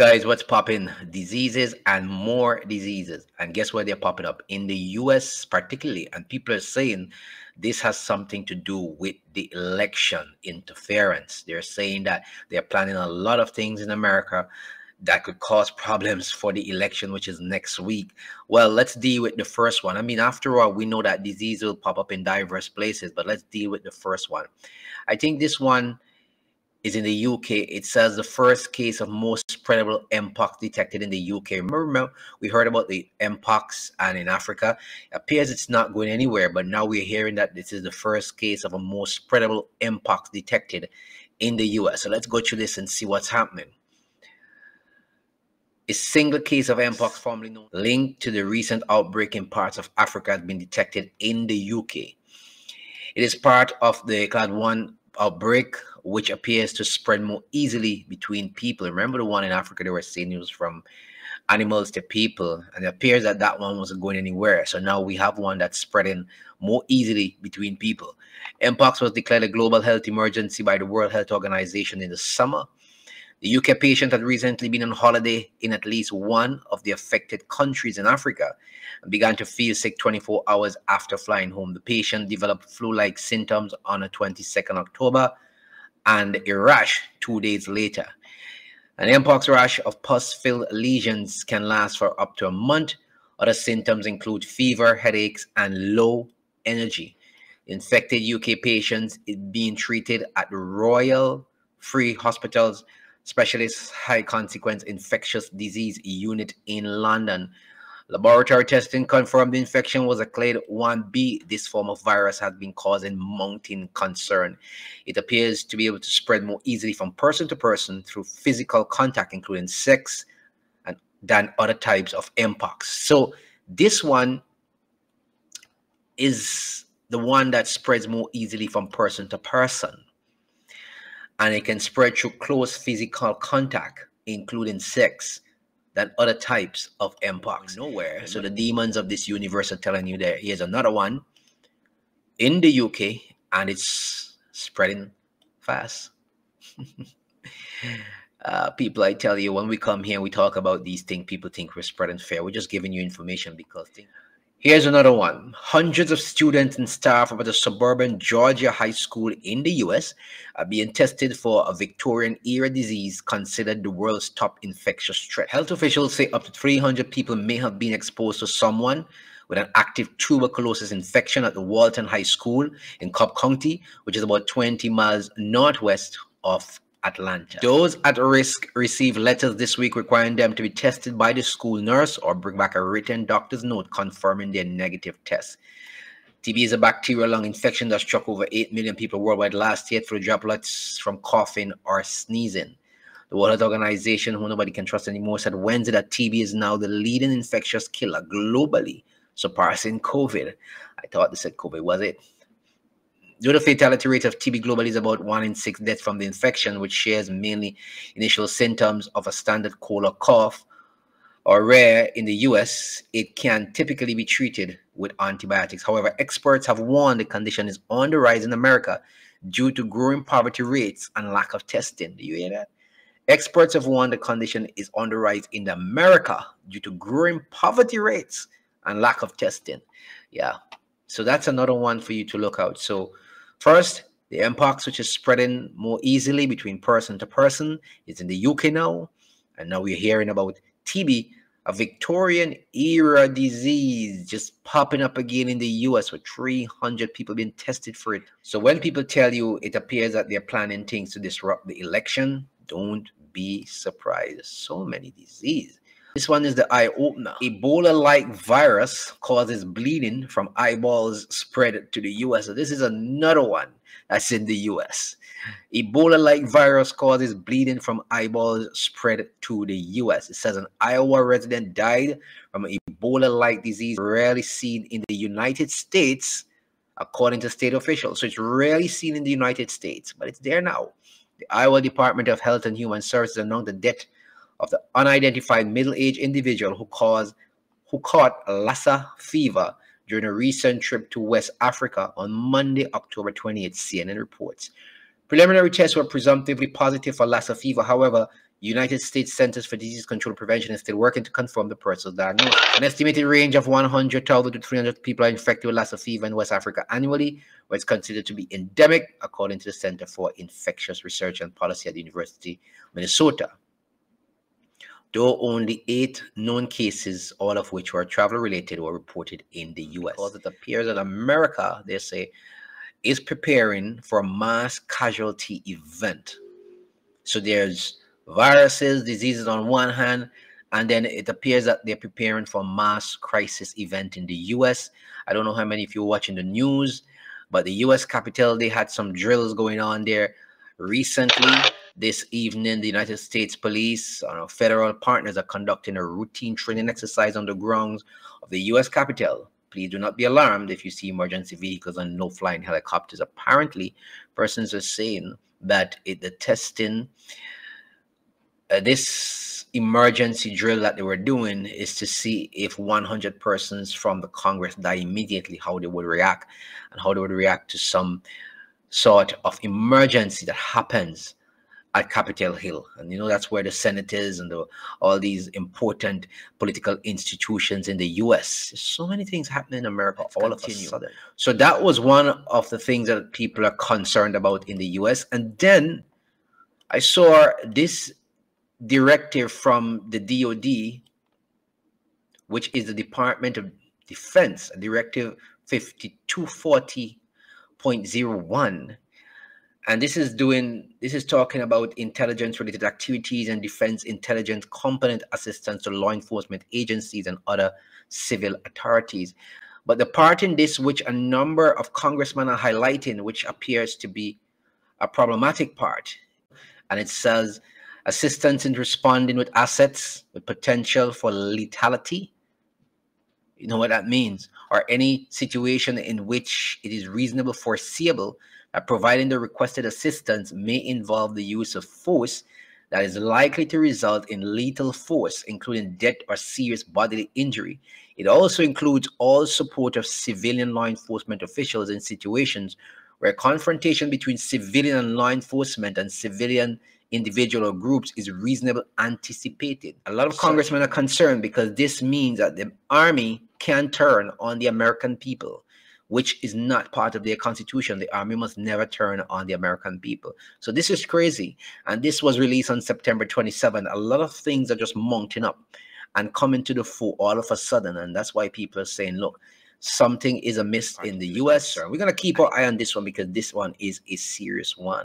Guys, what's popping? Diseases and more diseases. And guess where they're popping up? In the US, particularly. And people are saying this has something to do with the election interference. They're saying that they're planning a lot of things in America that could cause problems for the election, which is next week. Well, let's deal with the first one. I mean, after all, we know that disease will pop up in diverse places, but let's deal with the first one. I think this one is in the UK. It says the first case of most spreadable mpox detected in the UK. Remember, we heard about the mpox and in Africa. It appears it's not going anywhere, but now we're hearing that this is the first case of a most spreadable mpox detected in the US. So let's go through this and see what's happening. A single case of mpox formerly known linked to the recent outbreak in parts of Africa has been detected in the UK. It is part of the Clade 1 outbreak, which appears to spread more easily between people. Remember the one in Africa, they were saying it was from animals to people, and it appears that that one wasn't going anywhere. So now we have one that's spreading more easily between people. Mpox was declared a global health emergency by the World Health Organization in the summer. The UK patient had recently been on holiday in at least one of the affected countries in Africa and began to feel sick 24 hours after flying home. The patient developed flu-like symptoms on the 22nd October and a rash 2 days later. An mpox rash of pus-filled lesions can last for up to a month. Other symptoms include fever, headaches, and low energy. Infected UK patients is being treated at the Royal Free Hospital's Specialist High Consequence Infectious Disease Unit in London. Laboratory testing confirmed the infection was a clade 1b. This form of virus has been causing mounting concern. It appears to be able to spread more easily from person to person through physical contact, including sex, and than other types of mpox. So this one is the one that spreads more easily from person to person. And it can spread through close physical contact, including sex, than other types of mpox. Nowhere. So the demons of this universe are telling you that here's another one in the UK, and it's spreading fast. People, I tell you, when we come here, we talk about these things, people think we're spreading fear. We're just giving you information because here's another one. Hundreds of students and staff of a suburban Georgia high school in the US are being tested for a Victorian-era disease considered the world's top infectious threat. Health officials say up to 300 people may have been exposed to someone with an active tuberculosis infection at the Walton High School in Cobb County, which is about 20 miles northwest of Atlanta. Those at risk received letters this week requiring them to be tested by the school nurse or bring back a written doctor's note confirming their negative test. TB is a bacterial lung infection that struck over 8 million people worldwide last year through droplets from coughing or sneezing. The World Health Organization, who nobody can trust anymore, said Wednesday that TB is now the leading infectious killer globally, surpassing COVID. I thought they said COVID, was it? Though the fatality rate of TB globally is about 1 in 6 deaths from the infection, which shares mainly initial symptoms of a standard cold or cough, or rare in the US, it can typically be treated with antibiotics. However, experts have warned the condition is on the rise in America due to growing poverty rates and lack of testing. Do you hear that? Experts have warned the condition is on the rise in America due to growing poverty rates and lack of testing. Yeah, so that's another one for you to look out. So first, the mpox, which is spreading more easily between person to person, is in the UK now. And now we're hearing about TB, a Victorian-era disease, just popping up again in the US with 300 people being tested for it. So when people tell you it appears that they're planning things to disrupt the election, don't be surprised. So many diseases. This one is the eye opener. Ebola-like virus causes bleeding from eyeballs spread to the US. So this is another one that's in the US. Ebola-like virus causes bleeding from eyeballs spread to the US. It says an Iowa resident died from an Ebola-like disease rarely seen in the United States, according to state officials. So it's rarely seen in the United States, but it's there now. The Iowa Department of Health and Human Services announced the death of the unidentified middle-aged individual who caught Lassa fever during a recent trip to West Africa on Monday, October 28th, CNN reports. Preliminary tests were presumptively positive for Lassa fever. However, United States Centers for Disease Control and Prevention is still working to confirm the person's diagnosis. An estimated range of 100,000 to 300 people are infected with Lassa fever in West Africa annually, where it's considered to be endemic, according to the Center for Infectious Research and Policy at the University of Minnesota. Though only 8 known cases, all of which were travel-related, were reported in the U.S. Because it appears that America, they say, is preparing for a mass casualty event. So there's viruses, diseases on one hand, and then it appears that they're preparing for a mass crisis event in the U.S. I don't know how many of you are watching the news, but the U.S. Capitol, they had some drills going on there recently. This evening, the United States Police, our federal partners, are conducting a routine training exercise on the grounds of the U.S. Capitol. Please do not be alarmed if you see emergency vehicles and no-flying helicopters. Apparently, persons are saying that the testing, this emergency drill that they were doing is to see if 100 persons from the Congress die immediately, how they would react, and how they would react to some sort of emergency that happens at Capitol Hill. And you know, that's where the senators and all these important political institutions in the US. There's so many things happening in America all of a sudden. So that was one of the things that people are concerned about in the US. And then I saw this directive from the DOD, which is the Department of Defense, Directive 5240.01. And this is talking about intelligence-related activities and defense intelligence component assistance to law enforcement agencies and other civil authorities. But the part in this which a number of congressmen are highlighting, which appears to be a problematic part, and it says assistance in responding with assets with potential for lethality. You know what that means? Or any situation in which it is reasonable foreseeable that providing the requested assistance may involve the use of force that is likely to result in lethal force, including death or serious bodily injury. It also includes all support of civilian law enforcement officials in situations where confrontation between civilian and law enforcement and civilian individual or groups is reasonably anticipated. A lot of congressmen are concerned because this means that the army can turn on the American people, which is not part of their constitution. The army must never turn on the American people. So this is crazy. And this was released on September 27. A lot of things are just mounting up and coming to the fore all of a sudden. And that's why people are saying, look, something is amiss in the US. We're going to keep our eye on this one because this one is a serious one.